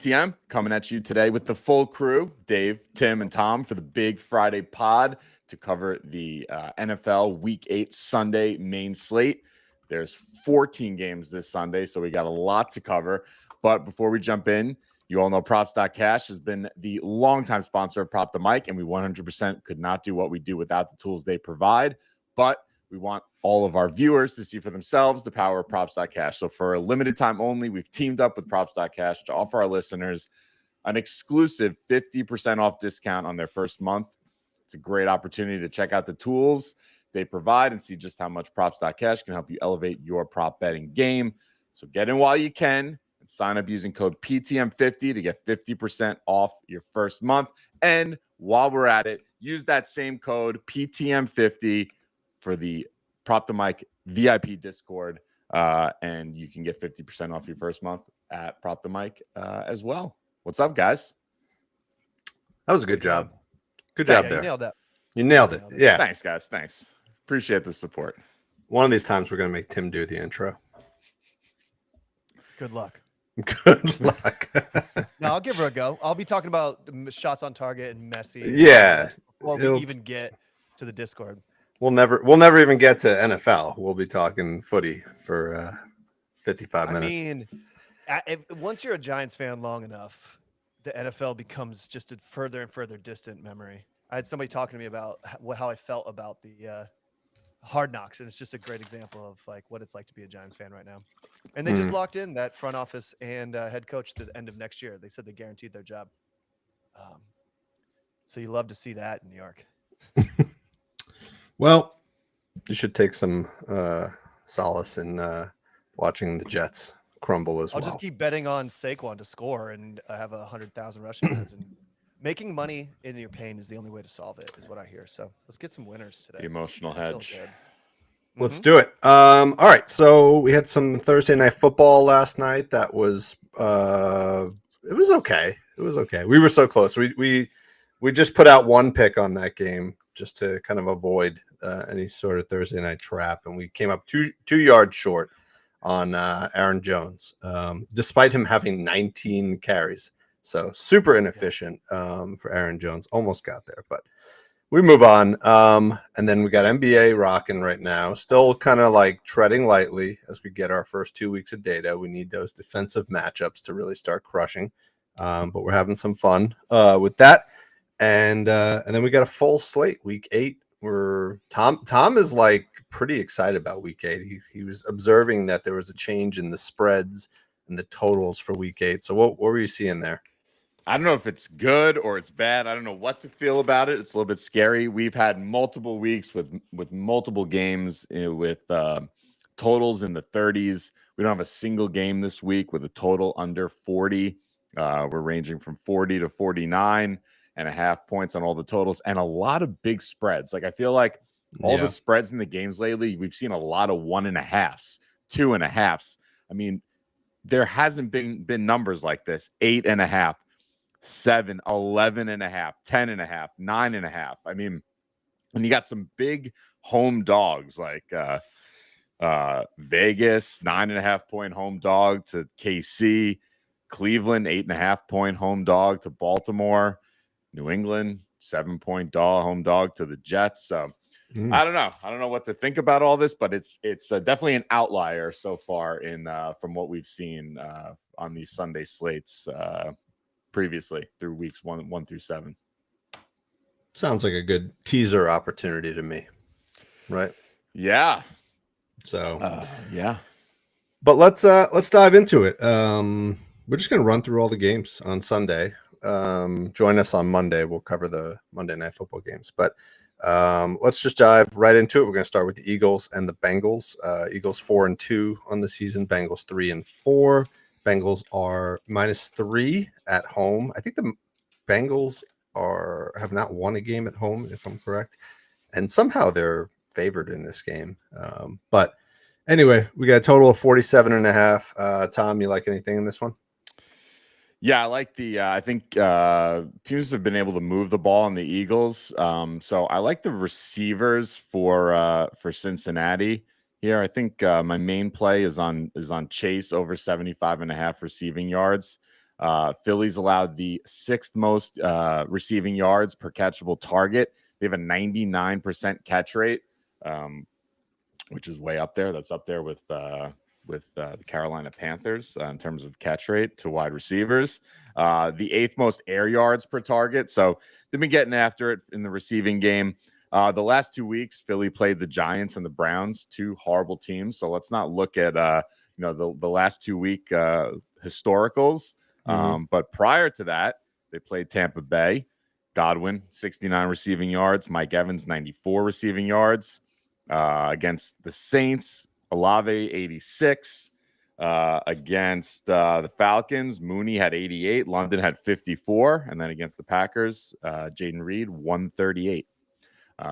PTM coming at you today with the full crew, Dave, Tim, and Tom, for the big Friday pod to cover the NFL Week 8 Sunday main slate. There's 14 games this Sunday, so we got a lot to cover. But before we jump in, you all know Props.cash has been the longtime sponsor of Prop the Mic, and we 100% could not do what we do without the tools they provide. But we want all of our viewers to see for themselves the power of Props.cash. So for a limited time only, we've teamed up with Props.cash to offer our listeners an exclusive 50% off discount on their first month. It's a great opportunity to check out the tools they provide and see just how much Props.cash can help you elevate your prop betting game. So get in while you can and sign up using code PTM50 to get 50% off your first month. And while we're at it, use that same code PTM50 for the Prop the Mic VIP Discord, and you can get 50% off your first month at Prop the Mic as well. What's up, guys? That was a good job. Good job there. You nailed that. You nailed it. Yeah. Thanks, guys. Thanks. Appreciate the support. One of these times we're going to make Tim do the intro. Good luck. Good luck. No, I'll give her a go. I'll be talking about shots on target and Messi. Yeah. Before we even get to the Discord. We'll never even get to NFL. We'll be talking footy for 55 minutes. I mean, once you're a Giants fan long enough, the NFL becomes just a further and further distant memory. I had somebody talking to me about how I felt about the Hard Knocks, and it's just a great example of like what it's like to be a Giants fan right now. And they just locked in that front office and head coach to the end of next year. They said they guaranteed their job. So you love to see that in New York. Well, you should take some solace in watching the Jets crumble as well. I'll just keep betting on Saquon to score and have 100,000 rushing yards. And making money in your pain is the only way to solve it, is what I hear. So let's get some winners today. The emotional hedge. Let's do it. All right. So we had some Thursday night football last night. That was it was okay. It was okay. We were so close. We just put out one pick on that game just to kind of avoid any sort of Thursday night trap, and we came up two yards short on Aaron Jones, despite him having 19 carries. So super inefficient for Aaron Jones. Almost got there, but we move on. And then we got NBA rocking right now. Still kind of like treading lightly as we get our first 2 weeks of data. We need those defensive matchups to really start crushing. But we're having some fun with that. And then we got a full slate, week 8. Where Tom is like pretty excited about week 8. He was observing that there was a change in the spreads and the totals for week 8. So what were you seeing there? I don't know if it's good or it's bad. I don't know what to feel about it. It's a little bit scary. We've had multiple weeks with multiple games with totals in the 30s. We don't have a single game this week with a total under 40. We're ranging from 40 to 49.5 points on all the totals, and a lot of big spreads. Like I feel like all the spreads in the games lately, we've seen a lot of 1.5s, 2.5s. I mean, there hasn't been numbers like this: 8.5, 7, 11.5, 10.5, 9.5. I mean, and you got some big home dogs like Vegas, 9.5 point home dog to KC, Cleveland, 8.5 point home dog to Baltimore, New England, 7 point home dog to the Jets. So I don't know. I don't know what to think about all this, but it's definitely an outlier so far in from what we've seen on these Sunday slates previously through weeks 1 through 7. Sounds like a good teaser opportunity to me, right? Yeah. So yeah. But let's dive into it. We're just gonna run through all the games on Sunday. Join us on Monday. We'll cover the Monday Night Football games, but let's just dive right into it. We're going to start with the Eagles and the Bengals. Eagles 4-2 on the season. Bengals 3-4. Bengals are -3 at home. I think the Bengals have not won a game at home, if I'm correct, and somehow they're favored in this game. But anyway, we got a total of 47.5. Tom, you like anything in this one? Yeah, I like the. I think teams have been able to move the ball on the Eagles. So I like the receivers for Cincinnati here. I think my main play is on Chase over 75.5 receiving yards. Philly's allowed the 6th most receiving yards per catchable target. They have a 99% catch rate, which is way up there. That's up there with the Carolina Panthers in terms of catch rate to wide receivers. The 8th most air yards per target. So they've been getting after it in the receiving game. The last 2 weeks, Philly played the Giants and the Browns, 2 horrible teams. So let's not look at the last 2-week historicals. But prior to that, they played Tampa Bay. Godwin, 69 receiving yards. Mike Evans, 94 receiving yards. Against the Saints, Olave, 86. Against the Falcons, Mooney had 88. London had 54. And then against the Packers, Jaden Reed, 138.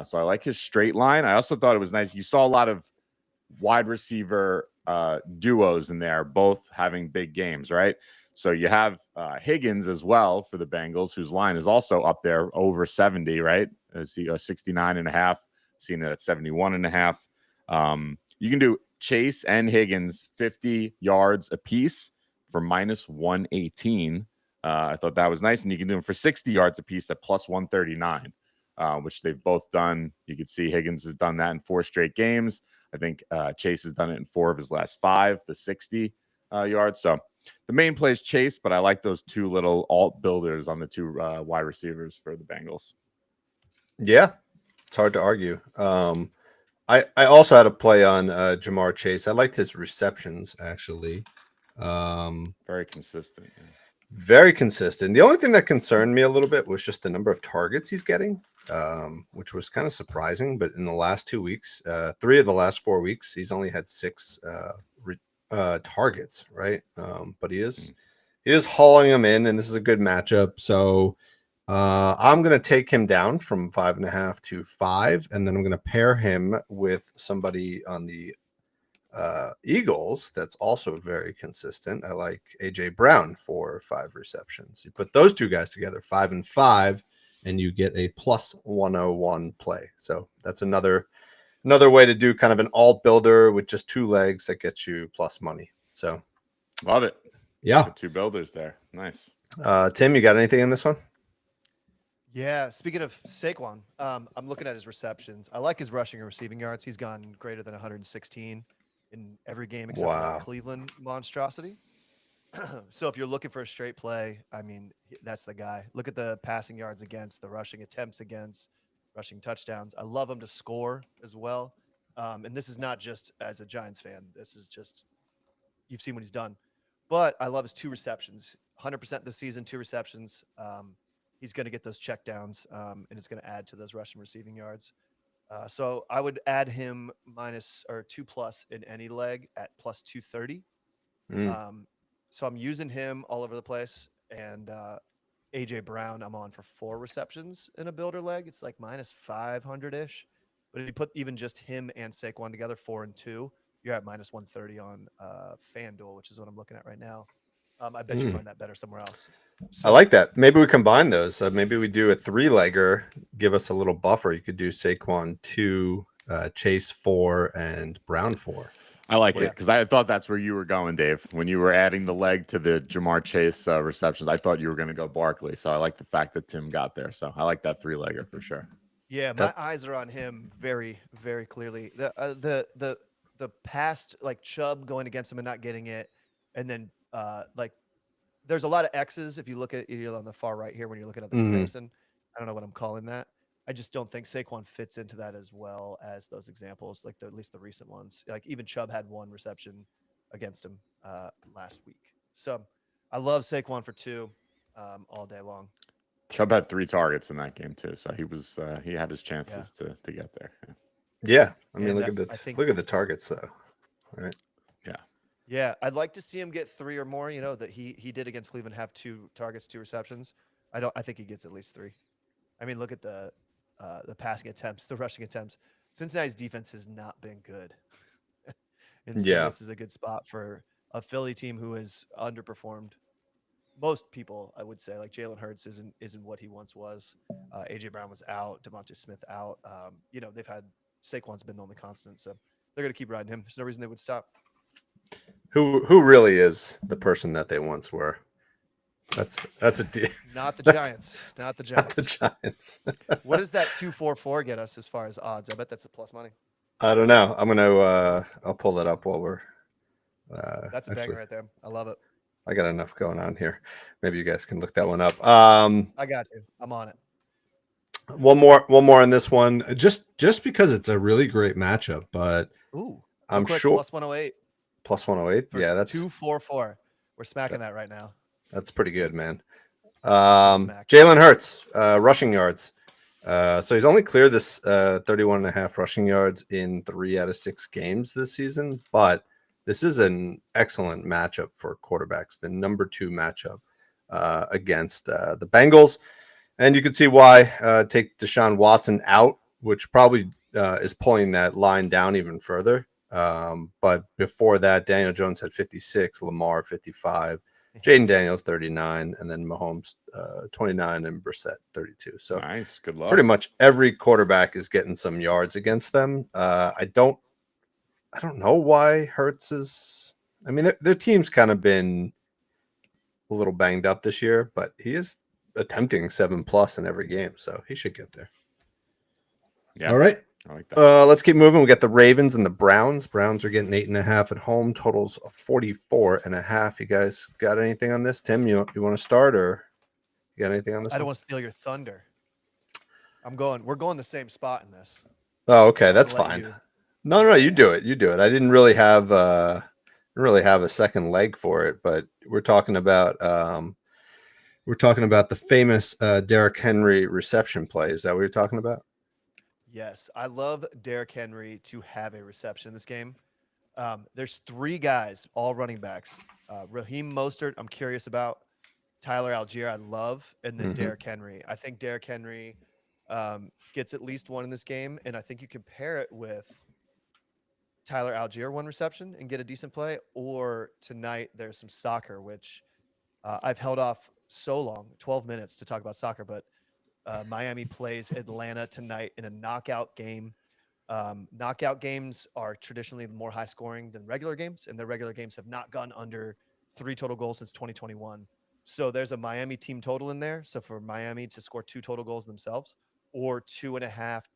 So I like his straight line. I also thought it was nice. You saw a lot of wide receiver duos in there, both having big games, right? So you have Higgins as well for the Bengals, whose line is also up there over 70, right? As he 69.5, seen it at 71.5. You can do Chase and Higgins 50 yards apiece for minus 118. I thought that was nice. And you can do them for 60 yards apiece at plus 139. Which they've both done. You can see Higgins has done that in 4 straight games. I think Chase has done it in 4 of his last 5, the 60 yards. So the main play is Chase, but I like those 2 little alt builders on the 2 wide receivers for the Bengals. Yeah, it's hard to argue. I also had a play on Jamar Chase. I liked his receptions, actually. Very consistent. Yeah. Very consistent. The only thing that concerned me a little bit was just the number of targets he's getting, which was kind of surprising. But in the last 2 weeks, 3 of the last 4 weeks, he's only had 6 targets, right? But he is hauling them in, and this is a good matchup. So I'm going to take him down from 5.5 to 5, and then I'm going to pair him with somebody on the Eagles that's also very consistent. I like AJ Brown for 5 receptions. You put those 2 guys together, 5 and 5, and you get a plus 101 play. So that's another way to do kind of an alt builder with just 2 legs that gets you plus money. So love it. Yeah, the 2 builders there. Nice. Tim, you got anything in this one? Yeah, speaking of Saquon, I'm looking at his receptions. I like his rushing and receiving yards. He's gone greater than 116 in every game except for that Cleveland monstrosity. So if you're looking for a straight play, I mean, that's the guy. Look at the passing yards against, the rushing attempts against, rushing touchdowns. I love him to score as well. And this is not just as a Giants fan. This is just, you've seen what he's done. But I love his 2 receptions, 100% this season, 2 receptions. He's going to get those checkdowns, and it's going to add to those rushing receiving yards. So I would add him minus or 2+ in any leg at plus 230. So I'm using him all over the place. And AJ Brown, I'm on for 4 receptions in a builder leg. It's like minus 500-ish. But if you put even just him and Saquon together, 4 and 2, you're at minus 130 on FanDuel, which is what I'm looking at right now. I bet you find that better somewhere else. So, I like that. Maybe we combine those. Maybe we do a 3-legger, give us a little buffer. You could do Saquon 2, Chase 4, and Brown 4. I like it because I thought that's where you were going, Dave. When you were adding the leg to the Jamar Chase receptions, I thought you were going to go Barkley. So I like the fact that Tim got there. So I like that 3-legger for sure. Yeah, my eyes are on him very, very clearly. The past, like Chubb going against him and not getting it, and then like there's a lot of X's if you look at you're on the far right here when you're looking at the comparison. I don't know what I'm calling that. I just don't think Saquon fits into that as well as those examples, like at least the recent ones. Like even Chubb had 1 reception against him last week. So I love Saquon for 2 all day long. Chubb had 3 targets in that game too, so he had his chances to get there. Yeah, I mean, look at the targets though. All right. Yeah, I'd like to see him get 3 or more. You know that he did against Cleveland have 2 targets, 2 receptions. I think he gets at least 3. I mean, look at the passing attempts, the rushing attempts. Cincinnati's defense has not been good, and so this is a good spot for a Philly team who has underperformed. Most people, I would say, like Jalen Hurts isn't what he once was. AJ Brown was out, Devontae Smith out. They've had Saquon's been the only constant, so they're going to keep riding him. There's no reason they would stop. Who really is the person that they once were? That's a deal. Not the That's- Giants. Not the Not the Giants. Giants. What does that 244 get us as far as odds? I bet that's a plus money. I don't know. I'm gonna. I'll pull it up while we're. That's a banger right there. I love it. I got enough going on here. Maybe you guys can look that one up. I got you. I'm on it. One more on this one. Just because it's a really great matchup, but Ooh. I'm quick, sure plus 108. plus 108. Yeah, that's 244. We're smacking that right now. that's pretty good, man. Smack. Jalen Hurts, rushing yards. So he's only cleared this 31 and a half rushing yards in 3 out of 6 games this season, but this is an excellent matchup for quarterbacks, the number 2 matchup against the Bengals. And you can see why. Take Deshaun Watson out, which probably is pulling that line down even further. But before that, Daniel Jones had 56, Lamar 55, Jaden Daniels 39, and then Mahomes 29, and Brissett 32. So Nice, good luck. pretty much every quarterback is getting some yards against them. I don't know why Hurts is. I mean, their team's kind of been a little banged up this year, but he is attempting 7+ in every game, so he should get there. Yeah, All right. I like that. Let's keep moving. We got the Ravens and the Browns. Browns are getting 8.5 at home. Totals of 44.5. You guys got anything on this? Tim, you want to start, or you got anything on this? I don't one? want to steal your thunder. We're going the same spot in this. Oh, okay, that's I'll let fine. you- No, you do it. You do it. I didn't really have a second leg for it, but we're talking about the famous Derrick Henry reception play. Is that what you're talking about? Yes, I love Derrick Henry to have a reception in this game. There's 3 guys, all running backs. Raheem Mostert, I'm curious about. Tyler Algier, I love, and then Mhm. Derrick Henry. I think Derrick Henry gets at least 1 in this game, and I think you can pair it with Tyler Algier 1 reception and get a decent play. Or tonight there's some soccer, which I've held off so long, 12 minutes to talk about soccer, but Miami plays Atlanta tonight in a knockout game. Knockout games are traditionally more high scoring than regular games, and their regular games have not gone under 3 total goals since 2021. So there's a Miami team total in there. So for Miami to score 2 total goals themselves, or 2.5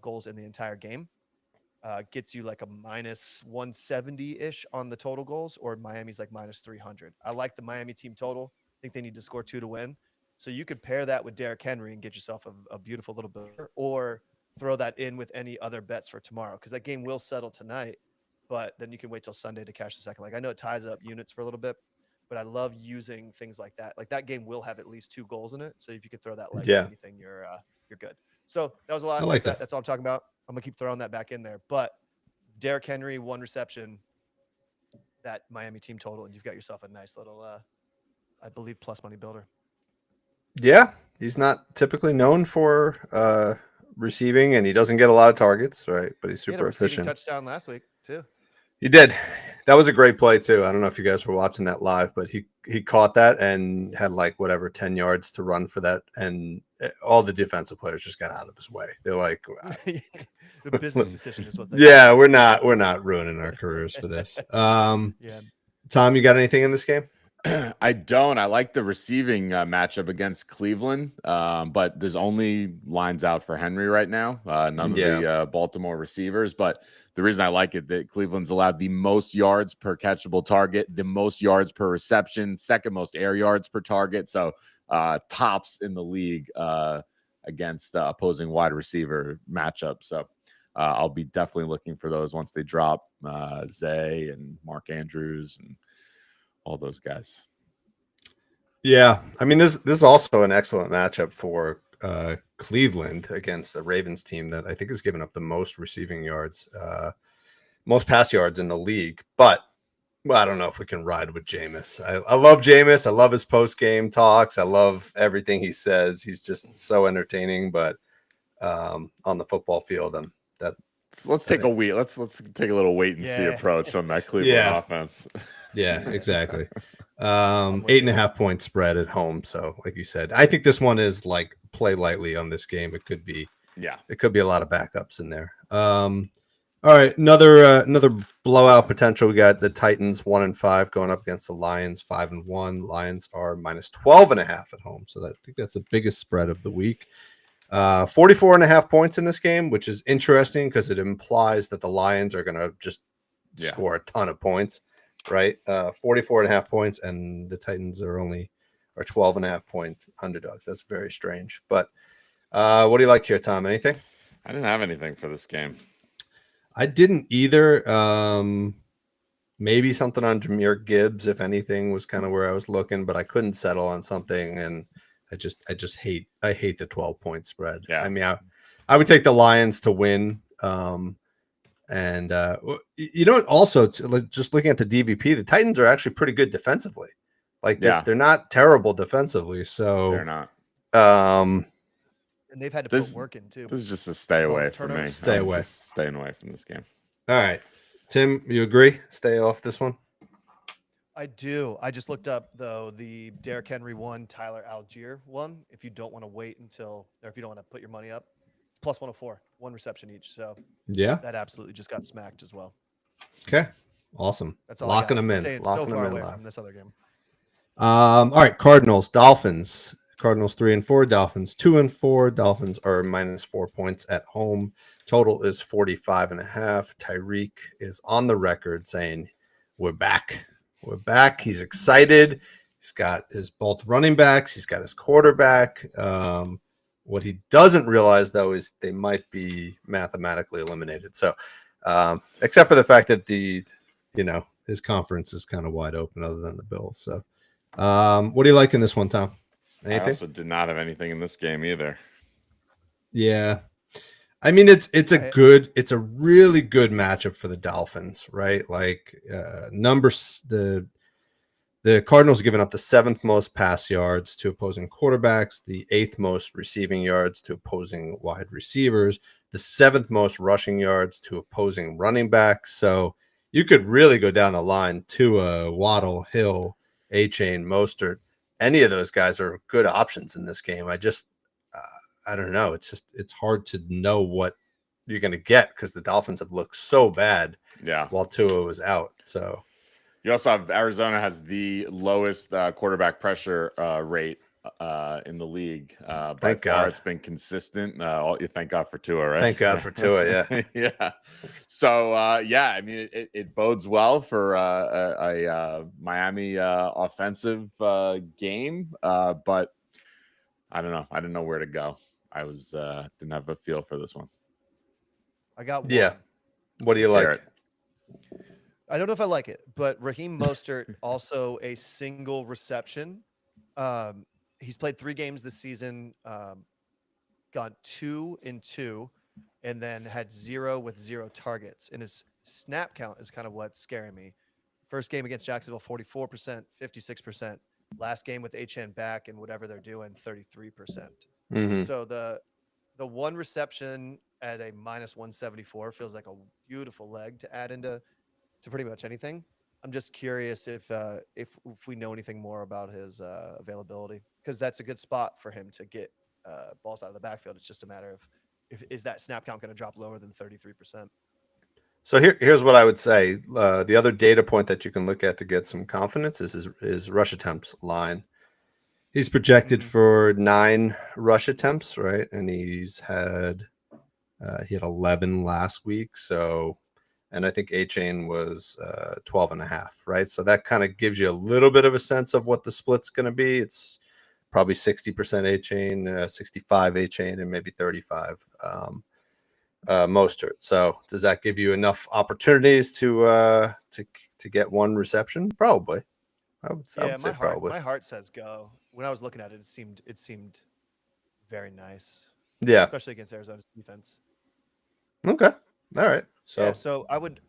goals in the entire game, gets you like a minus 170-ish on the total goals, or Miami's like minus 300. I like the Miami team total. I think they need to score 2 to win. So you could pair that with Derrick Henry and get yourself a beautiful little bit, or throw that in with any other bets for tomorrow, because that game will settle tonight, but then you can wait till Sunday to cash the second. Like, I know it ties up units for a little bit, but I love using things like that. Like, that game will have at least 2 goals in it. So if you could throw that leg Yeah. or anything, you're good. So that was a lot. I like That's that. That's all I'm talking about. I'm gonna keep throwing that back in there. But Derrick Henry, 1 reception, that Miami team total, and you've got yourself a nice little, I believe, plus money builder. Yeah, he's not typically known for receiving, and he doesn't get a lot of targets, right? But he's He had a super receiving efficient. touchdown last week too. He did. That was a great play too. I don't know if you guys were watching that live, but he caught that and had like 10 yards to run for that, and all the defensive players just got out of his way. They're like, The business decision is what they "Yeah, we're not ruining our careers for this." Yeah. Tom, you got anything in this game? I don't. I like the receiving matchup against Cleveland, but there's only lines out for Henry right now. None of the Baltimore receivers. But the reason I like it, that Cleveland's allowed the most yards per catchable target, the most yards per reception, second most air yards per target. So tops in the league against opposing wide receiver matchup. So I'll be definitely looking for those once they drop Zay and Mark Andrews and all those guys. Yeah, I mean, this is also an excellent matchup for Cleveland against a Ravens team that I think has given up the most receiving yards, most pass yards in the league. But I don't know if we can ride with Jameis. I love Jameis. I love his post game talks. I love everything he says. He's just so entertaining. But on the football field, Let's take a little wait and see Yeah. approach on that Cleveland offense. yeah, exactly. 8.5 point spread at home. So, like you said, I think this one is like play lightly on this game. It could be a lot of backups in there. All right, another blowout potential. We got the Titans 1-5 going up against the Lions 5-1. Lions are minus 12.5 at home, so I think that's the biggest spread of the week. 44.5 points in this game, which is interesting because it implies that the Lions are going to just score a ton of points, right? 44.5 points, and the Titans are 12.5 point underdogs. That's very strange. But what do you like here, Tom? Anything? I didn't have anything for this game. I didn't either. Maybe something on Jahmyr Gibbs, if anything, was kind of where I was looking, but I couldn't settle on something, and I just hate the 12-point spread. Yeah. I mean, I would take the Lions to win. And also just looking at the DVP, the Titans are actually pretty good defensively. Like they're not terrible defensively. So they're not. And they've had to put work in too. This is just a stay away for me. Stay away. Staying away from this game. All right. Tim, you agree? Stay off this one? I do. I just looked up, though, the Derrick Henry one, Tyler Algier one. If you don't want to wait or if you don't want to put your money up, it's plus 104, one reception each. So yeah, that absolutely just got smacked as well. Okay. Awesome. That's all. Locking them in. Staying so far away from this other game. All right. Cardinals, Dolphins. Cardinals 3-4, Dolphins 2-4. Dolphins are minus 4 points at home. Total is 45.5. Tyreek is on the record saying, "We're back. We're back." He's excited. He's got his both running backs. He's got his quarterback. What he doesn't realize, though, is they might be mathematically eliminated. So, except for the fact that his conference is kind of wide open, other than the Bills. So, what do you like in this one, Tom? Anything? I also did not have anything in this game either. Yeah. I mean, it's a really good matchup for the Dolphins, right? Like the Cardinals have given up the 7th most pass yards to opposing quarterbacks, the 8th most receiving yards to opposing wide receivers, the 7th most rushing yards to opposing running backs. So you could really go down the line to Waddle, Hill, A-Chain, Mostert. Any of those guys are good options in this game. I don't know. It's hard to know what you're going to get because the Dolphins have looked so bad. Yeah. While Tua was out. So you also have Arizona has the lowest quarterback pressure rate in the league. Thank God. It's been consistent. Thank God for Tua, right? Thank God for Tua. Yeah. Yeah. So I mean, it bodes well for a Miami offensive game, but I don't know. I didn't know where to go. I didn't have a feel for this one. I got one. Yeah. What do you like? I don't know if I like it, but Raheem Mostert also a single reception. He's played 3 games this season, gone 2-2, and then had 0 with 0 targets. And his snap count is kind of what's scaring me. First game against Jacksonville, 44%, 56%. Last game with HN back and whatever they're doing, 33%. Mm-hmm. So the one reception at a minus 174 feels like a beautiful leg to add into pretty much anything. I'm just curious if we know anything more about his availability, because that's a good spot for him to get balls out of the backfield. It's just a matter of is that snap count going to drop lower than 33%? So here's what I would say. The other data point that you can look at to get some confidence is his rush attempts line. He's projected for 9 rush attempts, right? And he had 11 last week. So, and I think A-Chain was 12.5, right? So that kind of gives you a little bit of a sense of what the split's going to be. It's probably 60% A-Chain, 65 A-Chain, and maybe 35 Mostert. So does that give you enough opportunities to get one reception? Probably. I would say probably. My heart says go. When I was looking at it, it seemed very nice. Yeah, especially against Arizona's defense. Okay. All right. So I would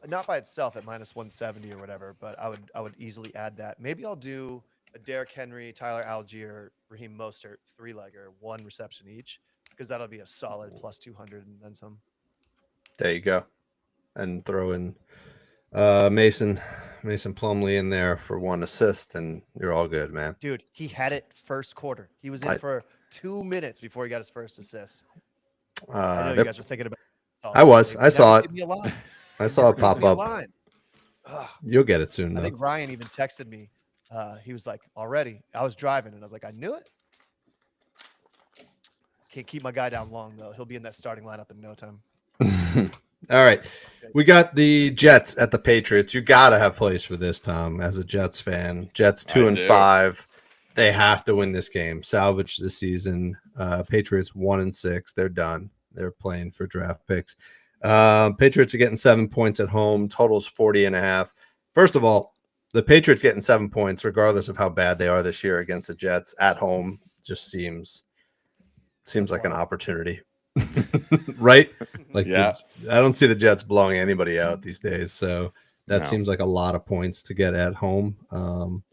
not by itself at minus 170 or whatever, but I would easily add that. Maybe I'll do a Derrick Henry, Tyler Algier, Raheem Mostert 3-legger, 1 reception each, because that'll be a solid plus 200 and then some. There you go. And throw in Mason Plumlee in there for 1 assist, and you're all good, man. Dude, he had it first quarter. He was in for 2 minutes before he got his first assist. I know you guys are thinking about saw I that. was. They I saw never it. give me a line. I They saw never it give pop me a up. line. Ugh. You'll get it soon, I though. think Ryan even texted me. He was like, already. I was driving and I was like, I knew it. Can't keep my guy down long though. He'll be in that starting lineup in no time. All right. We got the Jets at the Patriots. You got to have plays for this, Tom, as a Jets fan. Jets 2-5. They have to win this game. Salvage the season. Patriots 1-6. They're done. They're playing for draft picks. Patriots are getting 7 points at home. Total's 40.5. First of all, the Patriots getting 7 points, regardless of how bad they are this year against the Jets at home, just seems like an opportunity. Right? Like, Yeah. I don't see the Jets blowing anybody out these days. So that No. seems like a lot of points to get at home.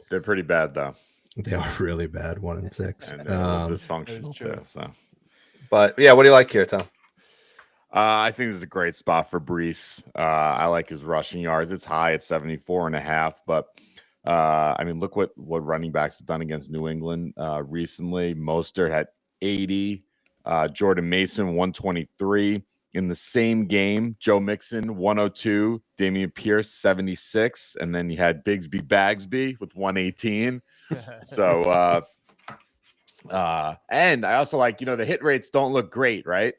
They're pretty bad though, They are really bad, 1-6. and they're a little That is dysfunctional true. too. So, But yeah, what do you like here, Tom? I think this is a great spot for Brees. I like his rushing yards. It's high at 74.5, but I mean, look what running backs have done against New England recently. Mostert had 80. Jordan Mason 123 in the same game. Joe Mixon 102. Damian Pierce 76, and then you had Bigsby Bagsby with 118. So and I also like, the hit rates don't look great, right?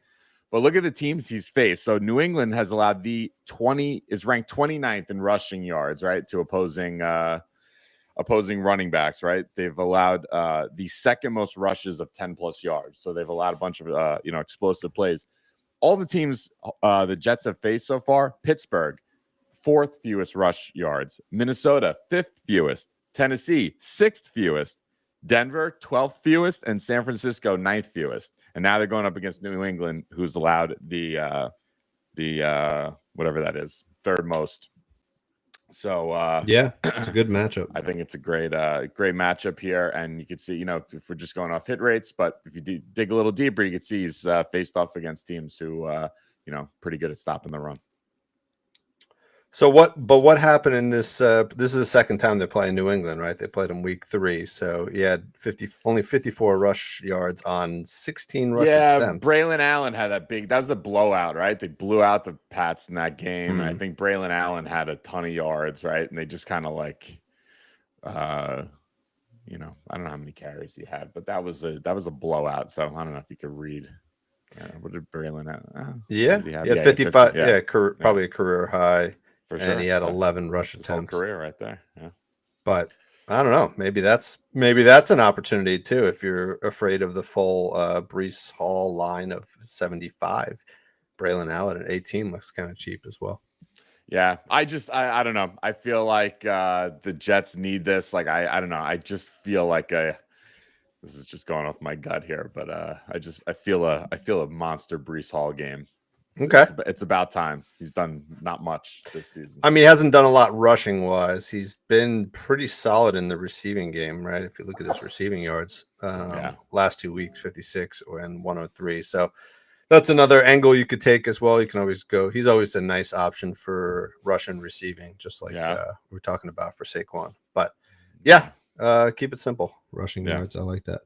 But look at the teams he's faced. So New England has allowed is ranked 29th in rushing yards, right, to opposing running backs, right? They've allowed the second most rushes of 10 plus yards. So they've allowed a bunch of explosive plays. All the teams the Jets have faced so far: Pittsburgh, 4th fewest rush yards; Minnesota, 5th fewest; Tennessee, 6th fewest; Denver, 12th fewest; and San Francisco, 9th fewest. And now they're going up against New England, who's allowed the whatever that is, 3rd most. So Yeah, it's a good matchup. I think it's a great matchup here, and you can see, if we're just going off hit rates, but if you dig a little deeper, you can see he's faced off against teams who pretty good at stopping the run. So what happened in this? This is the second time they're playing New England, right? They played them week 3, so he had only 54 rush yards on 16 rush attempts. Braylon Allen had that was a blowout, right? They blew out the Pats in that game. I think Braylon Allen had a ton of yards, right? And they just kind of like, I don't know how many carries he had, but that was a blowout. So I don't know if you could read. What did Braylon have? He had 55. Probably a career high. For sure. And he had 11 rush attempts. Career right there. Yeah. But I don't know. Maybe that's an opportunity too. If you're afraid of the full Brees Hall line of 75, Braylon Allen at 18 looks kind of cheap as well. Yeah, I don't know. I feel like the Jets need this. Like I don't know. I just feel like this is just going off my gut here, but I feel a monster Brees Hall game. Okay. It's about time. He's done not much this season. I mean, he hasn't done a lot rushing wise. He's been pretty solid in the receiving game, right? If you look at his receiving yards, last 2 weeks, 56 and 103. So that's another angle you could take as well. You can always go. He's always a nice option for rushing receiving, just like we're talking about for Saquon. But keep it simple. Rushing yards. I like that.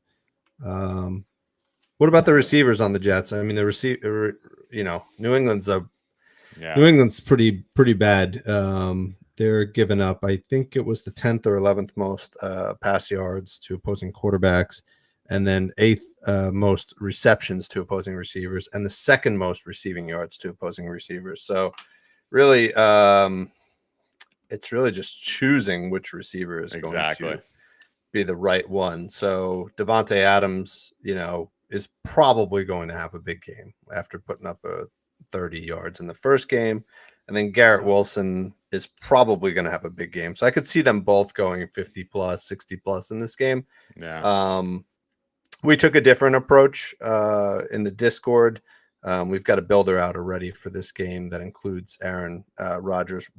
What about the receivers on the Jets? I mean, the receiver, New England's pretty bad. They're giving up, I think it was the 10th or 11th most pass yards to opposing quarterbacks, and then 8th most receptions to opposing receivers, and the 2nd most receiving yards to opposing receivers. So really, it's really just choosing which receiver is going to be the right one. So Devontae Adams, is probably going to have a big game after putting up 30 yards in the first game. And then Garrett Wilson is probably going to have a big game. So I could see them both going 50 plus, 60 plus in this game. Yeah. We took a different approach in the Discord. We've got a builder out already for this game that includes Aaron Rodgers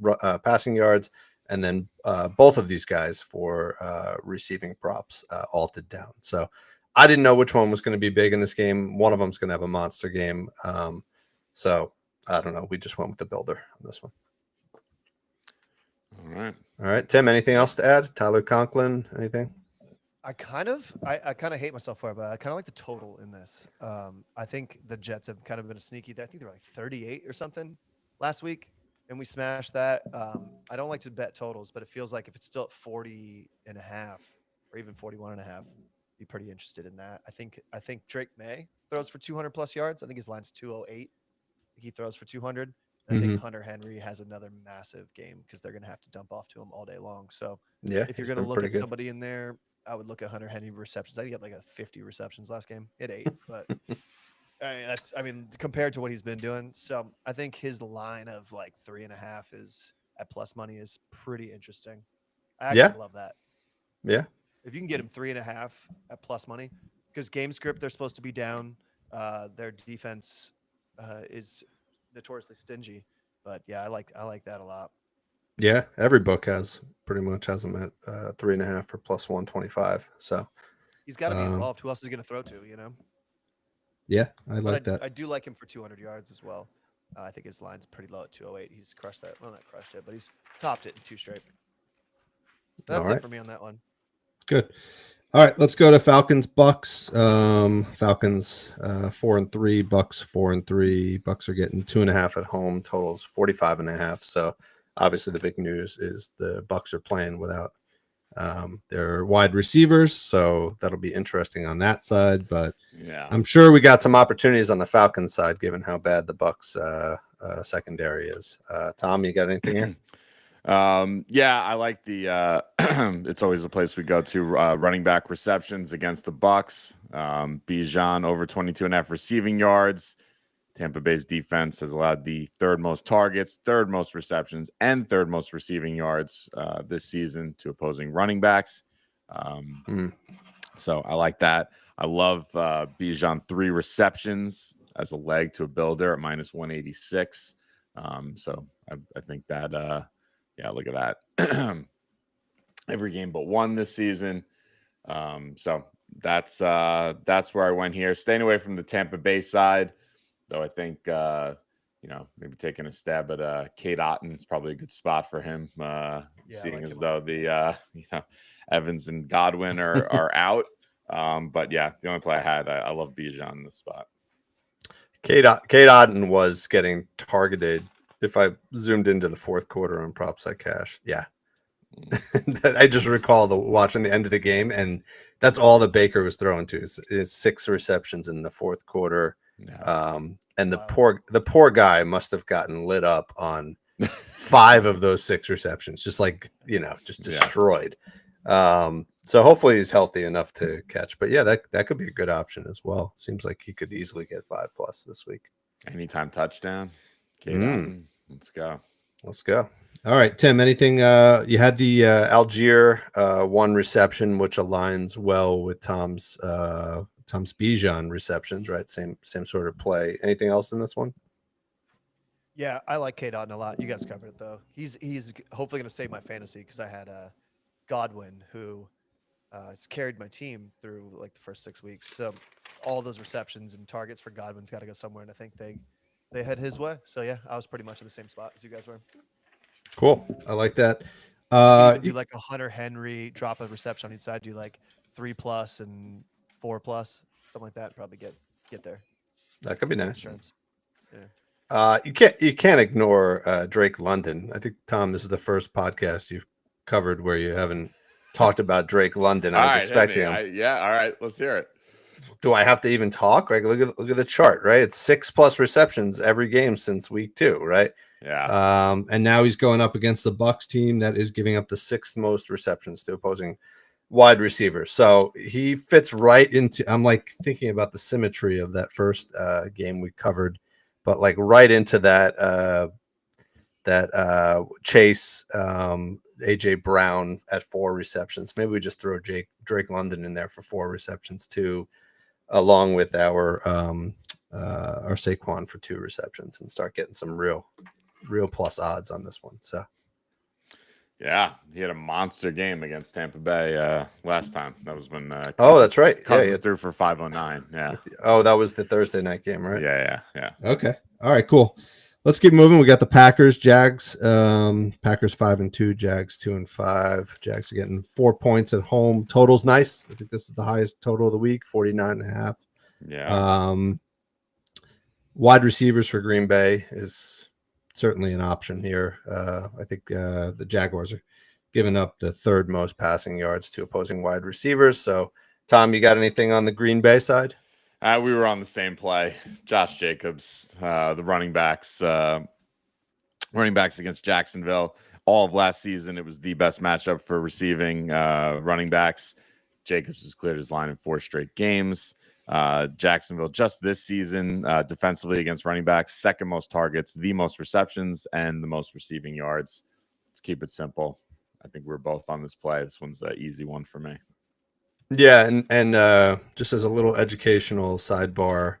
passing yards, and then both of these guys for receiving props alted down. So I didn't know which one was going to be big in this game. One of them is going to have a monster game. So I don't know. We just went with the builder on this one. All right. Tim, anything else to add? Tyler Conklin, anything? I kind of hate myself for it, but I kind of like the total in this. I think the Jets have kind of been a sneaky. I think they were like 38 or something last week, and we smashed that. I don't like to bet totals, but it feels like if it's still at 40 and a half or even 41 and a half, be pretty interested in that. I think Drake May throws for 200 plus yards. I think his line's 208. He throws for 200. And I think Hunter Henry has another massive game because they're going to have to dump off to him all day long. So Yeah, if you're going to look at somebody in there, I would look at Hunter Henry receptions. I think he had like a 50 receptions last game. He had 8, but I mean, compared to what he's been doing. So I think his line of like 3.5 is at plus money is pretty interesting. I actually love that. Yeah. If you can get him 3.5 at plus money, because game script, they're supposed to be down. Their defense is notoriously stingy, but yeah, I like that a lot. Yeah, every book pretty much has him at 3.5 for plus 125. So he's got to be involved. Who else is he going to throw to? Yeah, I like that. I do like him for 200 yards as well. I think his line's pretty low at 208. He's crushed that. Well, not crushed it, but he's topped it in 2 straight. That's it for me on that one. Good. All right, let's go to Falcons Bucks. Falcons 4-3, Bucks 4-3. Bucks are getting 2.5 at home. Totals 45.5. So obviously the big news is the Bucks are playing without their wide receivers, so that'll be interesting on that side. But yeah, I'm sure we got some opportunities on the Falcons side, given how bad the Bucks secondary is. Tom, you got anything here? Yeah, I like the it's always a place we go to, running back receptions against the Bucks. Bijan over 22.5 receiving yards. Tampa Bay's defense has allowed the 3rd most targets, 3rd most receptions, and 3rd most receiving yards this season to opposing running backs. So I like that. I love Bijan 3 receptions as a leg to a builder at minus 186. So I think that yeah, look at that. Every game but one this season. So that's where I went here. Staying away from the Tampa Bay side, though I think maybe taking a stab at Cade Otton is probably a good spot for him. Seeing as though the Evans and Godwin are out. But yeah, the only play I had, I love Bijan in this spot. Cade Otton was getting targeted. If I zoomed into the 4th quarter on PropSide Cash, yeah. I just recall watching the end of the game, and that's all that Baker was throwing to is 6 receptions in the 4th quarter. Yeah. And the poor guy must have gotten lit up on 5 of those 6 receptions, just just destroyed. So hopefully he's healthy enough to catch. But yeah, that could be a good option as well. Seems like he could easily get 5+ this week. Anytime touchdown. Let's go. All right, Tim, anything you had the Algier 1 reception, which aligns well with Tom's Bijan receptions, right? Same sort of play. Anything else in this one? Yeah, I like Cade Otton a lot. You guys covered it though. He's hopefully going to save my fantasy because I had Godwin who has carried my team through like the first 6 weeks. So all those receptions and targets for Godwin's got to go somewhere, and I think they head his way. So yeah, I was pretty much in the same spot as you guys were. Cool. I like that. Do like a Hunter Henry, drop a reception on each side. Do like 3+ and 4+, something like that. Probably get there. That could be nice. Insurance. Yeah. You can't ignore Drake London. I think, Tom, this is the first podcast you've covered where you haven't talked about Drake London. I was expecting him. Yeah. All right. Let's hear it. Do I have to even talk? Like, look at the chart, right? It's 6+ receptions every game since week 2, right? Yeah. And now he's going up against the Bucks team that is giving up the 6th most receptions to opposing wide receivers. So he fits right into. I'm like thinking about the symmetry of that first game we covered, but like right into that Chase AJ Brown at 4 receptions. Maybe we just throw Drake London in there for 4 receptions too, along with our Saquon for 2 receptions, and start getting some real plus odds on this one. So yeah, he had a monster game against Tampa Bay last time. That was when that's right. Cousins threw for 509. Yeah. Oh, that was the Thursday night game, right? Yeah. Okay. All right, cool. Let's keep moving. We got the Packers, Jags. Packers 5-2, Jags 2-5. Jags are getting 4 points at home. Total's nice. I think this is the highest total of the week, 49.5. Yeah. Wide receivers for Green Bay is certainly an option here. I think the Jaguars are giving up the third most passing yards to opposing wide receivers. So, Tom, you got anything on the Green Bay side? We were on the same play. Josh Jacobs, the running backs against Jacksonville. All of last season, it was the best matchup for receiving running backs. Jacobs has cleared his line in 4 straight games. Jacksonville just this season defensively against running backs, second most targets, the most receptions, and the most receiving yards. Let's keep it simple. I think we're both on this play. This one's an easy one for me. Yeah, and just as a little educational sidebar,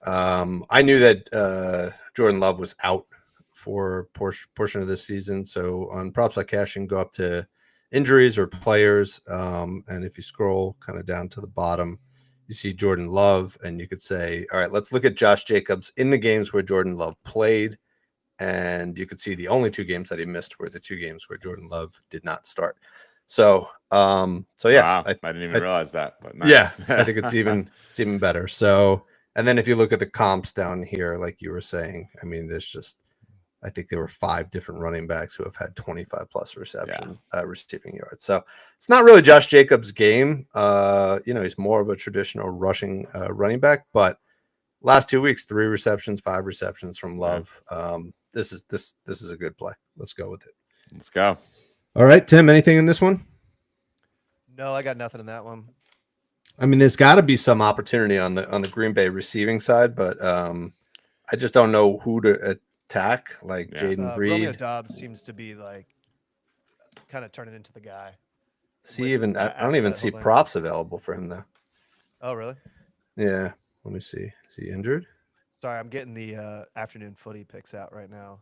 I knew that Jordan Love was out for a portion of this season. So on props like cash, you can go up to injuries or players, and if you scroll kind of down to the bottom, you see Jordan Love, and you could say, all right, let's look at Josh Jacobs in the games where Jordan Love played, and you could see the only 2 games that he missed were the 2 games where Jordan Love did not start. So yeah, wow, I didn't even realize that. But nice. Yeah, I think it's even better. So, and then if you look at the comps down here, like you were saying, I mean, there's just, I think there were 5 different running backs who have had 25 plus receiving yards. So it's not really Josh Jacobs' game. He's more of a traditional rushing running back, but last 2 weeks, 3 receptions, 5 receptions from Love. This is a good play. Let's go with it. Let's go. All right, Tim, anything in this one? No, I got nothing in that one. I mean, there's got to be some opportunity on the Green Bay receiving side, but I just don't know who to attack. Like Jaden Breed, Romeo Dobbs seems to be like kind of turning into the guy. I don't even see props available for him though. Oh, really? Yeah. Let me see. Is he injured? Sorry, I'm getting the afternoon footy picks out right now.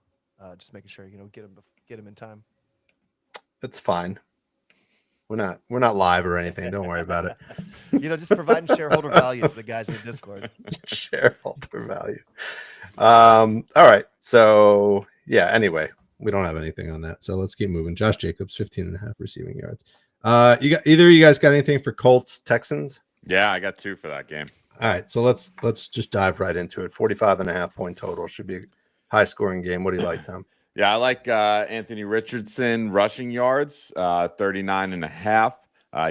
Just making sure get him in time. It's fine. We're not live or anything. Don't worry about it. Just providing shareholder value to the guys in the Discord. Shareholder value. All right. So yeah. Anyway, we don't have anything on that. So let's keep moving. Josh Jacobs, 15.5 receiving yards. Either of you guys got anything for Colts Texans? Yeah, I got 2 for that game. All right. So let's just dive right into it. 45.5 point total should be a high scoring game. What do you like, Tom? Yeah, I like Anthony Richardson rushing yards, 39.5.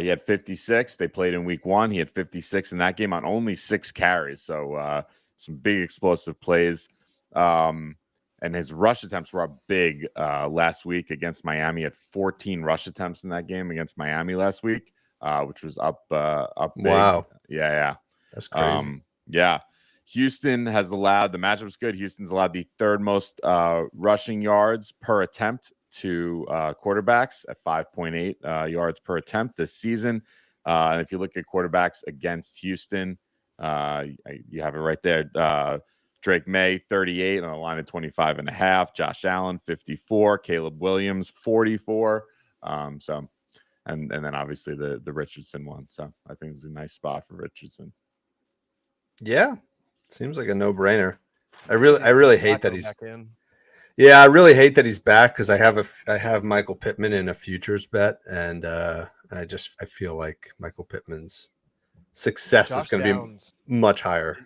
He had 56. They played in week 1. He had 56 in that game on only 6 carries. So some big explosive plays. And his rush attempts were up big last week against Miami. He had 14 rush attempts in that game against Miami last week, which was up big. Wow. Yeah. That's crazy. Yeah. Houston has allowed, the matchup's good. Houston's allowed the 3rd most rushing yards per attempt to quarterbacks at 5.8 yards per attempt this season. And if you look at quarterbacks against Houston, you have it right there. Drake May, 38 on a line of 25.5. Josh Allen, 54. Caleb Williams, 44. And then obviously the Richardson one. So I think it's a nice spot for Richardson. Yeah. Seems like a no-brainer. I really hate that he's in. Yeah, I really hate that he's back because I have Michael Pittman in a futures bet, and I feel like Michael Pittman's success is going to be much higher.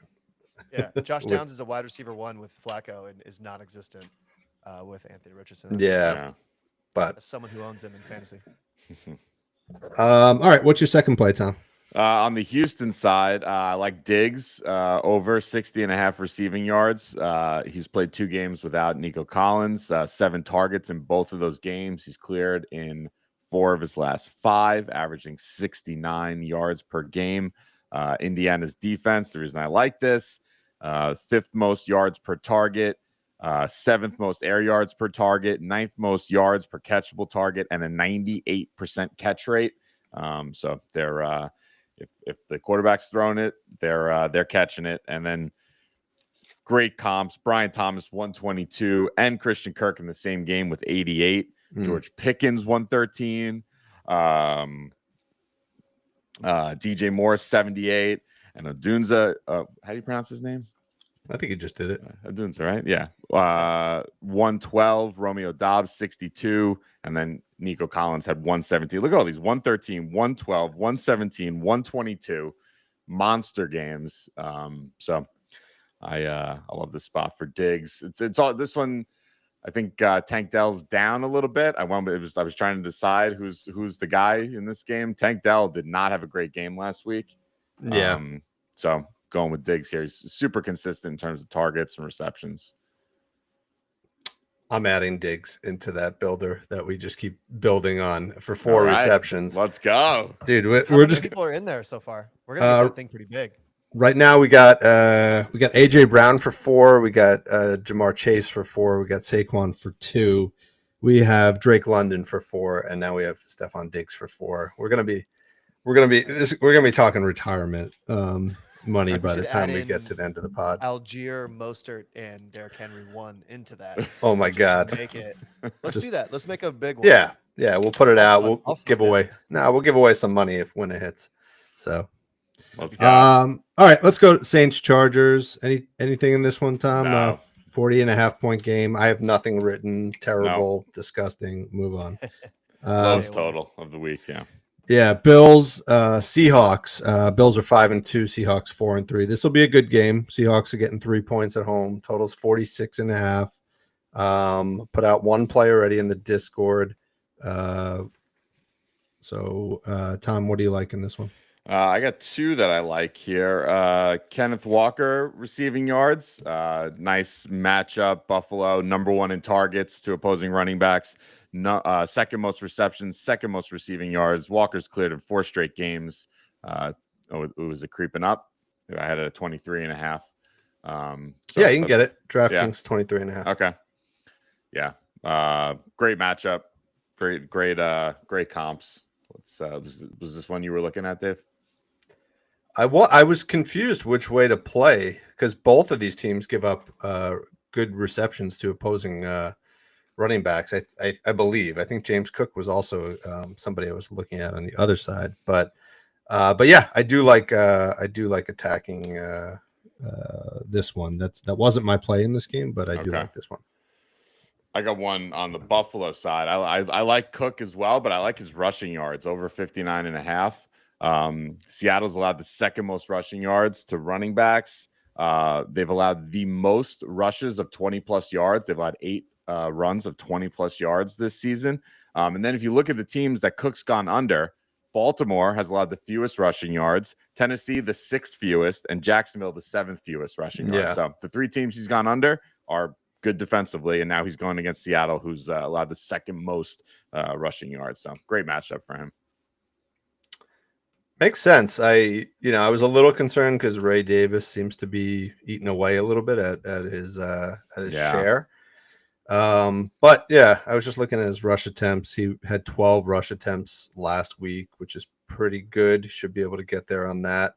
Yeah, Josh Downs is a wide receiver 1 with Flacco and is non-existent with Anthony Richardson. Yeah. But as someone who owns him in fantasy. All right, what's your second play, Tom? On the Houston side, I like Diggs over 60.5 receiving yards. He's played 2 games without Nico Collins, 7 targets in both of those games. He's cleared in 4 of his last 5, averaging 69 yards per game. Indiana's defense, the reason I like this, 5th most yards per target, 7th most air yards per target, 9th most yards per catchable target, and a 98% catch rate. So they're if the quarterback's throwing it, they're catching it. And then great comps: Brian Thomas 122 and Christian Kirk in the same game with 88. George Pickens 113. DJ Moore 78, and Odunze. How do you pronounce his name? I think he just did it. I'm doing all right. Yeah. 112, Romeo Dobbs, 62. And then Nico Collins had 117. Look at all these 113, 112, 117, 122 monster games. So I love this spot for Diggs. It's all this one. I think Tank Dell's down a little bit. I was trying to decide who's the guy in this game. Tank Dell did not have a great game last week. Yeah. So going with Diggs here. He's super consistent in terms of targets and receptions. I'm adding Diggs into that builder that we just keep building on for 4 receptions. Let's go, dude. How We're many just people are in there so far. We're gonna get that thing pretty big. right now. We got AJ Brown for 4. We got Jamar Chase for 4. We got Saquon for 2. We have Drake London for 4, and now we have Stephon Diggs for 4. We're gonna be talking retirement money by the time we get to the end of the pod. Algier, Mostert, and Derrick Henry 1 into that. Oh my God! Make it. Let's do that. Let's make a big one. Yeah. We'll put it out. We'll give fund away. We'll give away some money when it hits. So, let's go. all right, let's go to Saints Chargers. Anything in this one, Tom? No. 40.5-point game. I have nothing written. Terrible, disgusting. Move on. Lowest total of the week. Yeah. Yeah, Bills, Seahawks. Bills are 5-2. Seahawks 4-3. This will be a good game. Seahawks are getting 3 points at home. Totals 46.5. Put out one play already in the Discord. So, Tom, what do you like in this one? I got 2 that I like here. Kenneth Walker receiving yards. Nice matchup. Buffalo, number 1 in targets to opposing running backs. No, second most receptions, second most receiving yards. Walker's cleared in 4 straight games. Was it creeping up? I had it at 23.5. Yeah, you can get it. DraftKings 23.5. Okay. Yeah. Great matchup. Great comps. Was this one you were looking at, Dave? I was confused which way to play because both of these teams give up good receptions to opposing running backs. I believe. I think James Cook was also somebody I was looking at on the other side. But yeah, I do like attacking this one. That wasn't my play in this game, but I do like this one. I got one on the Buffalo side. I like Cook as well, but I like his rushing yards over 59.5. Seattle's allowed the second most rushing yards to running backs. They've allowed the most rushes of 20+ yards. They've allowed 8 runs of 20+ yards this season. And then if you look at the teams that Cook's gone under, Baltimore has allowed the fewest rushing yards, Tennessee the 6th fewest, and Jacksonville the 7th fewest rushing yards. So the 3 teams he's gone under are good defensively, and now he's going against Seattle, who's allowed the second most rushing yards. So great matchup for him. Makes sense. I was a little concerned because Ray Davis seems to be eating away a little bit at his share. But yeah, I was just looking at his rush attempts. He had 12 rush attempts last week, which is pretty good. Should be able to get there on that.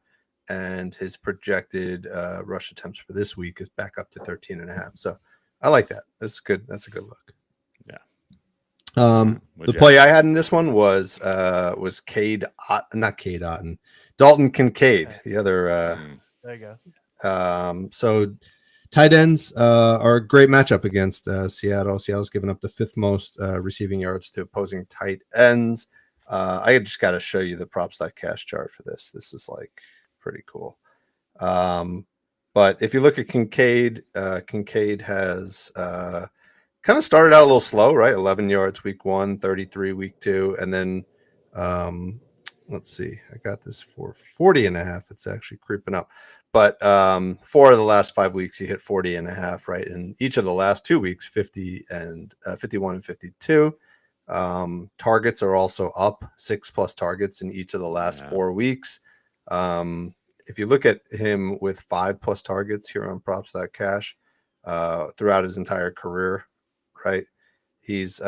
And his projected rush attempts for this week is back up to 13.5. So I like that. That's good. That's a good look. Yeah. The play I had in this one was Cade, not Cade Otton, Dalton Kincaid. The other. There you go. So tight ends are a great matchup against Seattle. Seattle's given up the 5th most receiving yards to opposing tight ends. I just got to show you the props.cash chart for this. This is like pretty cool. But if you look at Kincaid, Kincaid has kind of started out a little slow, right? 11 yards week 1, 33 week 2, and then let's see, I got this for 40.5. It's actually creeping up, but 4 of the last 5 weeks he hit 40.5, right? And each of the last 2 weeks, 50 and 51 and 52. Targets are also up, 6+ targets in each of the last 4 weeks. If you look at him with 5+ targets here on props.cash throughout his entire career, right? He's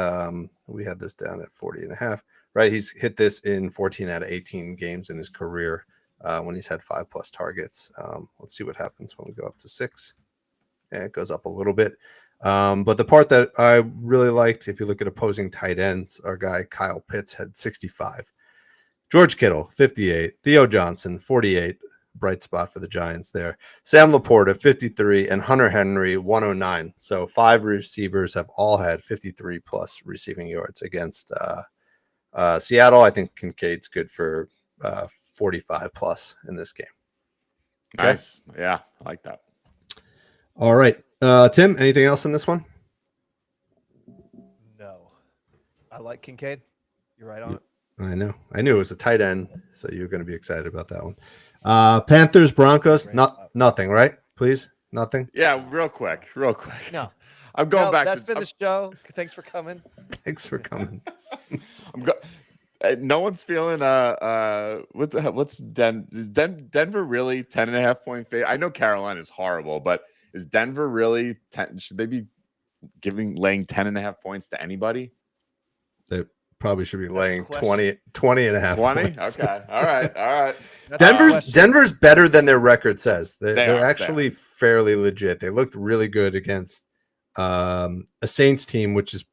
we had this down at 40.5, right? He's hit this in 14 out of 18 games in his career when he's had 5+ targets. Let's see what happens when we go up to 6. And it goes up a little bit. But the part that I really liked, if you look at opposing tight ends, our guy Kyle Pitts had 65. George Kittle, 58. Theo Johnson, 48. bright spot for the Giants there. Sam Laporta, 53, and Hunter Henry, 109. So 5 receivers have all had 53 plus receiving yards against Seattle. I think Kincaid's good for 45 plus in this game. Okay. Nice. Yeah, I like that. All right. Tim, anything else in this one? No. I like Kincaid. You're right on it. I know. I knew it was a tight end, so you're going to be excited about that one. Panthers, Broncos, nothing, right? Please, nothing. Yeah, real quick. No. I'm going back. That's been the show. Thanks for coming. Thanks for coming. No one's feeling what's Denver really 10.5 point favorite? I know Carolina is horrible, but is Denver really 10? Should they be laying 10.5 points to anybody? They probably should be laying question. 20 and a half 20? points. Okay. All right. Denver's better than their record says. They're are, actually fairly legit. They looked really good against a Saints team, which is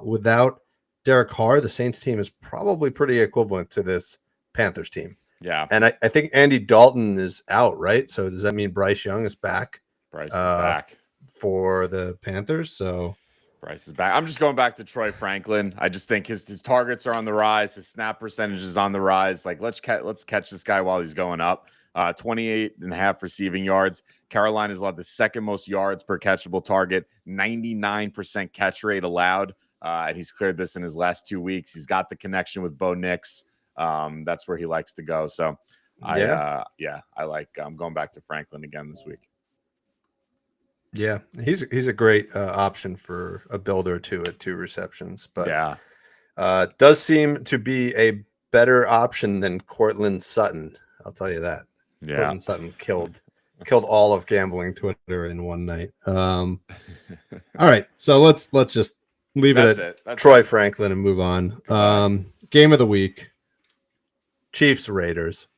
without Derek Carr, the Saints team is probably pretty equivalent to this Panthers team. Yeah. And I think Andy Dalton is out, right? So does that mean Bryce Young is back? Bryce is back for the Panthers. So Bryce is back. I'm just going back to Troy Franklin. I just think his targets are on the rise. His snap percentage is on the rise. Like let's catch this guy while he's going up. 28.5 receiving yards. Carolina's allowed the second most yards per catchable target. 99% catch rate allowed. And he's cleared this in his last 2 weeks. He's got the connection with Bo Nix. That's where he likes to go. So I like. I'm going back to Franklin again this week. Yeah, he's a great option for a builder too at 2 receptions. But yeah, does seem to be a better option than Cortland Sutton. I'll tell you that. Yeah, Cortland Sutton killed all of gambling Twitter in one night. All right, so let's just leave it at Troy Franklin and move on. Game of the week: Chiefs Raiders.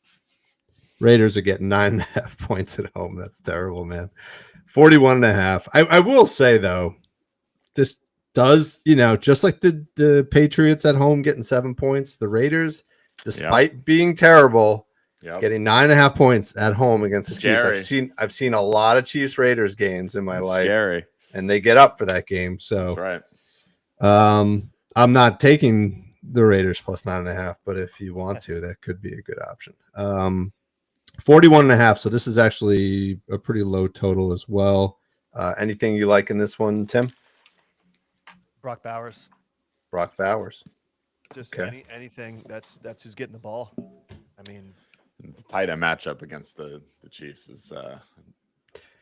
Raiders are getting 9.5 points at home. That's terrible, man. 41.5. I will say though, this does, just like the Patriots at home getting 7 points, the Raiders, despite being terrible, getting 9.5 points at home against the Chiefs. I've seen a lot of Chiefs Raiders games in my life. Scary. And they get up for that game. So that's right. I'm not taking the Raiders plus 9.5, but if you want to, that could be a good option. 41.5. So this is actually a pretty low total as well. Anything you like in this one, Tim? Brock Bowers. Just anything that's who's getting the ball. I mean, tight end matchup against the Chiefs is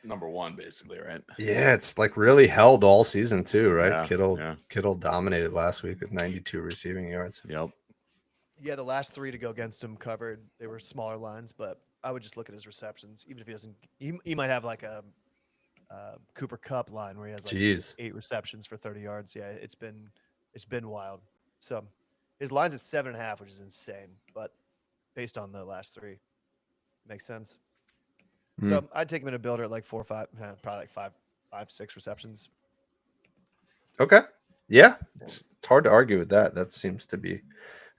number one, basically, right? Yeah, it's like really held all season too, right? Yeah, Kittle dominated last week with 92 receiving yards. Yep. Yeah, the last 3 to go against him covered. They were smaller lines, but I would just look at his receptions. Even if he doesn't, he might have like a Cooper Kupp line where he has like 8 receptions for 30 yards. Yeah, it's been wild. So his line's at 7.5, which is insane. But based on the last 3, makes sense. So I'd take him in a builder at like 4 or 5, probably like 5, 6 receptions. Okay. Yeah, it's hard to argue with that. That seems to be a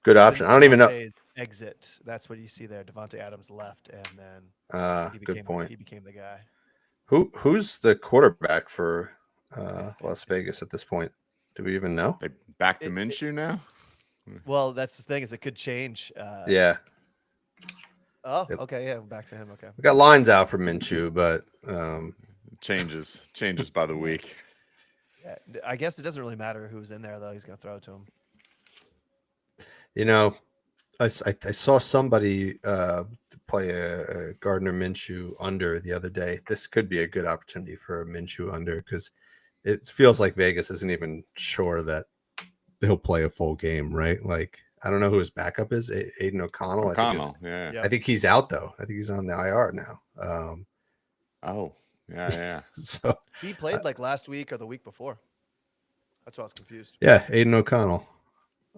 good option. I don't even know. Exit. That's what you see there. Devontae Adams left, and then good point. He became the guy. Who's the quarterback for Las Vegas at this point? Do we even know? They back to Minshew now? Well, that's the thing, is it could change. Yeah. Oh, okay. Yeah, back to him. Okay. We got lines out for Minshew, but changes by the week. Yeah, I guess it doesn't really matter who's in there though. He's going to throw it to him. I saw somebody play a Gardner Minshew under the other day. This could be a good opportunity for a Minshew under because it feels like Vegas isn't even sure that he'll play a full game, right? Like, I don't know who his backup is. Aiden O'Connell. I think he's out though. I think he's on the IR now. Yeah. So he played like last week or the week before. That's why I was confused. Yeah, Aiden O'Connell.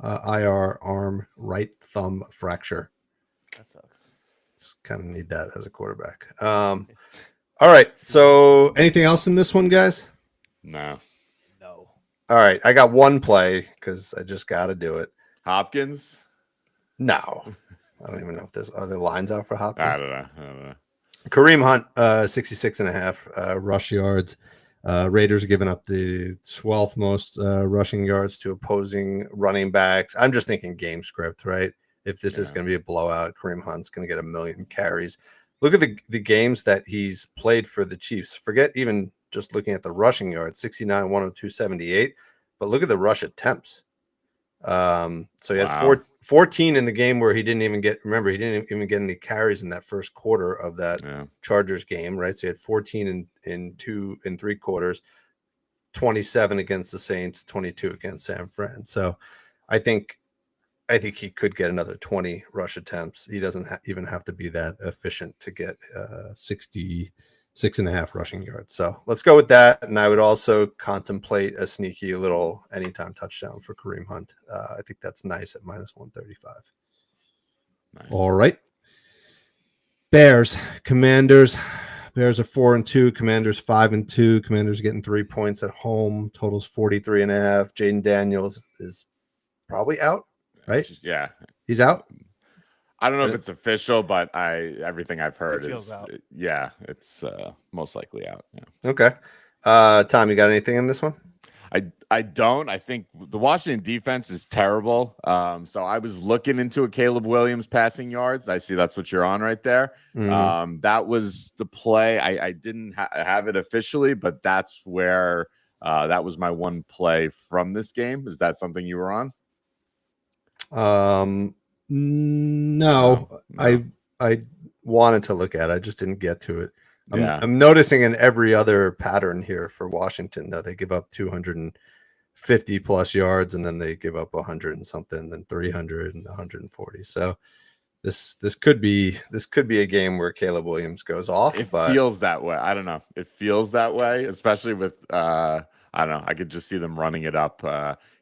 IR arm right thumb fracture. That sucks. Just kind of need that as a quarterback. All right. So anything else in this one, guys? No. All right. I got one play because I just got to do it. Hopkins? No. I don't even know if are there lines out for I Hopkins. don't know. Kareem Hunt, 66.5 rush yards. Raiders giving up the 12th most rushing yards to opposing running backs. I'm just thinking game script, right? If this is going to be a blowout, Kareem Hunt's going to get 1 million carries. Look at the games that he's played for the Chiefs. Forget even just looking at the rushing yards, 69, 102, 78. But look at the rush attempts. So he had 14 in the game where he didn't even get, remember, he didn't even get any carries in that first quarter of that Chargers game, right? So he had 14 in 2 and 3 quarters, 27 against the Saints, 22 against San Fran. So I think he could get another 20 rush attempts. He doesn't even have to be that efficient to get 66.5 rushing yards. So let's go with that. And I would also contemplate a sneaky little anytime touchdown for Kareem Hunt. I think that's nice at -135. Nice. All right. Bears, Commanders. Bears are 4-2. Commanders 5-2. Commanders getting 3 points at home. Totals 43.5. Jaden Daniels is probably out, right? Yeah. He's out. I don't know if it's official, but everything I've heard feels is out. it's most likely out. Yeah. Okay. Tom, you got anything in this one? I don't. I think the Washington defense is terrible. So I was looking into a Caleb Williams passing yards. I see that's what you're on right there. Mm-hmm. That was the play. I didn't have it officially, but that's where that was my one play from this game. Is that something you were on? No. I wanted to look at it. I just didn't get to it. I'm noticing in every other pattern here for Washington that they give up 250 plus yards and then they give up 100 and something, then 300 and 140. So this could be a game where Caleb Williams goes off. It but feels that way. I don't know. It feels that way, especially with I don't know. I could just see them running it up.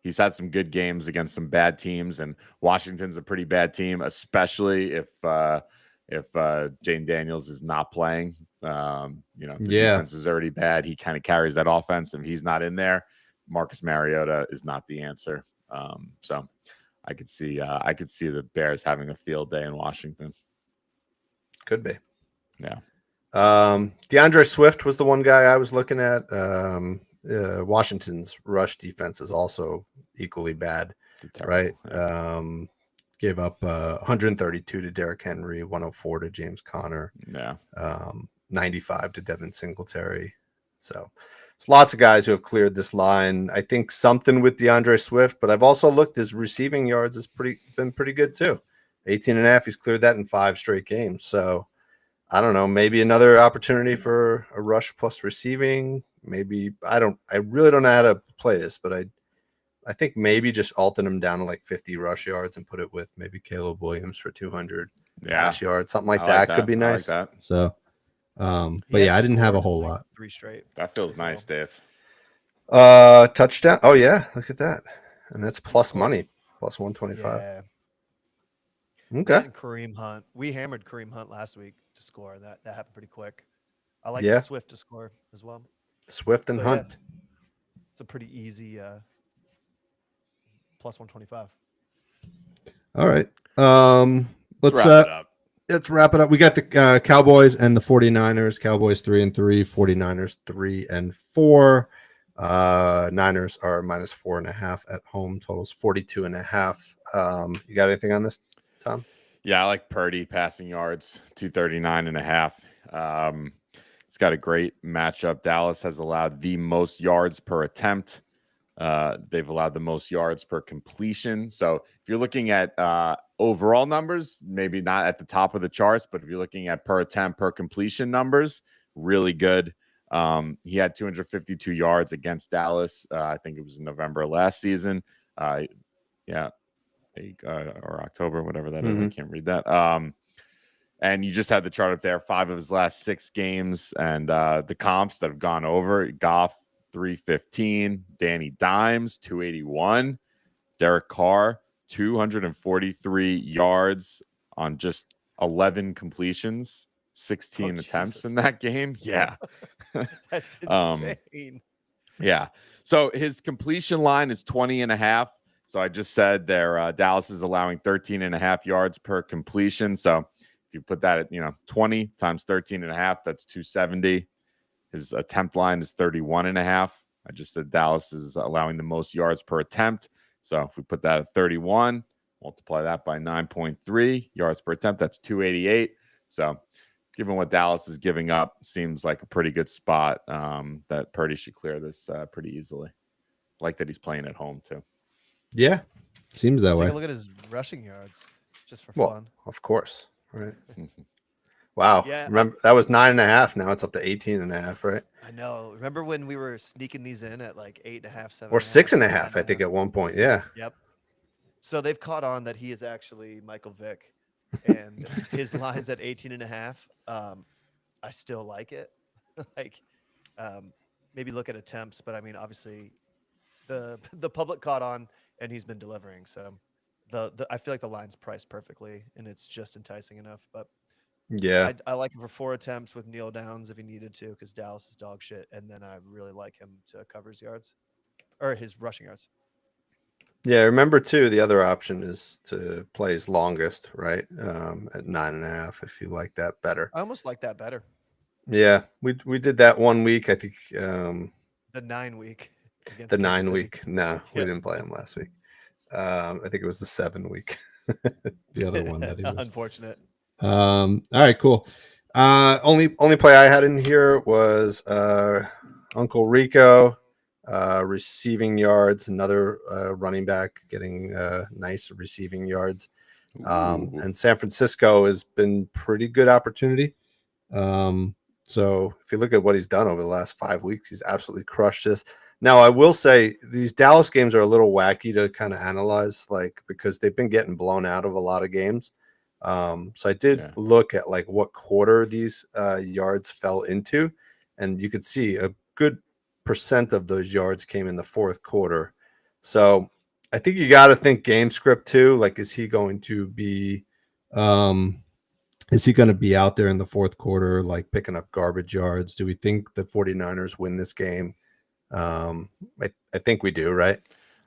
He's had some good games against some bad teams, and Washington's a pretty bad team, especially if Jane Daniels is not playing. The defense is already bad. He kind of carries that offense, and if he's not in there, Marcus Mariota is not the answer. So I could see the Bears having a field day in Washington. Could be. Yeah. DeAndre Swift was the one guy I was looking at. Washington's rush defense is also equally bad, right? Yeah. Gave up 132 to Derrick Henry, 104 to James Conner, 95 to Devin Singletary. So it's lots of guys who have cleared this line. I think something with DeAndre Swift, but I've also looked, his receiving yards has been pretty good too. 18.5. He's cleared that in 5 straight games. So I don't know, maybe another opportunity for a rush plus receiving. Maybe I really don't know how to play this, but I think maybe just alting him down to like 50 rush yards and put it with maybe Caleb Williams for 200 pass yards, something like that. Could be nice. Like that. So, but yeah, I didn't have a whole lot. 3 straight. That feels nice, Dave. Touchdown. Oh yeah, look at that, and that's plus money, plus 125. Yeah. Okay. And Kareem Hunt. We hammered Kareem Hunt last week to score. That happened pretty quick. I like Swift to score as well. Swift and Hunt. Yeah, it's a pretty easy plus 125. All right. Let's wrap it up. We got the Cowboys and the 49ers. Cowboys 3-3, 49ers 3-4. Niners are -4.5 at home. Totals 42.5. You got anything on this, Tom? Yeah, I like Purdy passing yards, 239.5. It's got a great matchup. Dallas has allowed the most yards per attempt. They've allowed the most yards per completion. So if you're looking at overall numbers, maybe not at the top of the charts, but if you're looking at per attempt, per completion numbers, really good. He had 252 yards against Dallas. I think it was in November last season. Or October, whatever that is. I can't read that. And you just had the chart up there, 5 of his last 6 games, and the comps that have gone over: Goff 315, Danny Dimes 281, Derek Carr 243 yards on just 11 completions, 16 attempts in that game. Yeah. That's insane. Yeah. So his completion line is 20.5. So I just said there, Dallas is allowing 13.5 yards per completion. So if you put that at 20 times 13.5, that's 270. His attempt line is 31.5. I just said Dallas is allowing the most yards per attempt. So if we put that at 31, multiply that by 9.3 yards per attempt, that's 288. So given what Dallas is giving up, seems like a pretty good spot that Purdy should clear this pretty easily. Like that he's playing at home too. Yeah, seems that Take way. a look at his rushing yards, just for Well, fun. of course, right? Wow. Yeah, Remember that was 9.5. Now it's up to 18.5, right? I know. Remember when we were sneaking these in at like 8.5, 7, Or 6.5, I think, at one point. Yeah. Yep. So they've caught on that he is actually Michael Vick, and his line's at 18.5. I still like it. Like, maybe look at attempts, but I mean, obviously, the public caught on, and he's been delivering. So I feel like the line's priced perfectly, and it's just enticing enough. But Yeah. I like him for 4 attempts with Neil Downs if he needed to, because Dallas is dog shit, and then I really like him to cover his yards or his rushing yards. Yeah. Remember, too, the other option is to play his longest, right? At 9.5, if you like that better. I almost like that better. Yeah. We did that 1 week. I think The 9 week. against the Kansas 9 City. week. No, we Yep. didn't play him last week. I think it was the 7 week. The other one that he was. Unfortunate. All right, cool. Only play I had in here was Uncle Rico receiving yards, another running back getting nice receiving yards. And San Francisco has been pretty good opportunity. So if you look at what he's done over the last 5 weeks, he's absolutely crushed this. Now, I will say these Dallas games are a little wacky to kind of analyze, like, because they've been getting blown out of a lot of games. So I did look at like what quarter these yards fell into, and you could see a good percent of those yards came in the fourth quarter. So I think you got to think game script too. Like, is he going to be out there in the fourth quarter, like picking up garbage yards? Do we think the 49ers win this game? I think we do, right?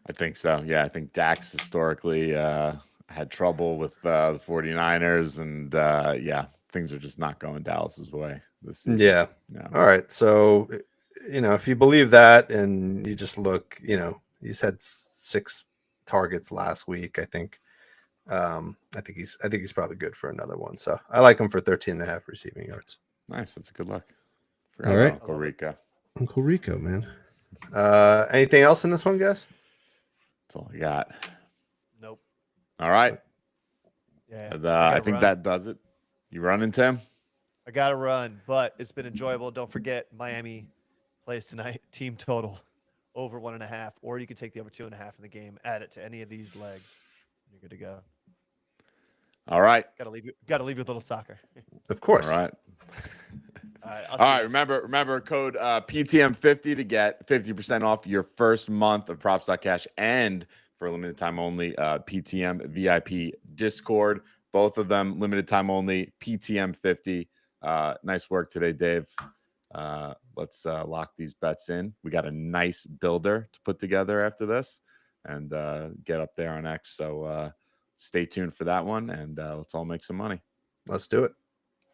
I think so. Yeah, I think Dax historically had trouble with the 49ers, and things are just not going Dallas's way this season. Yeah. All right. So, if you believe that, and you just look, he's had 6 targets last week. I think he's probably good for another one. So I like him for 13.5 receiving yards. Nice. That's a good look. All right. Uncle Rico. Uncle Rico, man. Anything else in this one, guys? That's all I got. Nope. All right. Yeah. I think that does it. You running, Tim? I got to run, but it's been enjoyable. Don't forget, Miami plays tonight. Team total over 1.5, or you could take the over 2.5 in the game. Add it to any of these legs. You're good to go. All right. Got to leave you with a little soccer. Of course. All right. All right. Remember code PTM50 to get 50% off your first month of Props.cash, and for a limited time only, PTM VIP Discord. Both of them limited time only. PTM50. Nice work today, Dave. Let's lock these bets in. We got a nice builder to put together after this and get up there on X. So stay tuned for that one, and let's all make some money. Let's do it.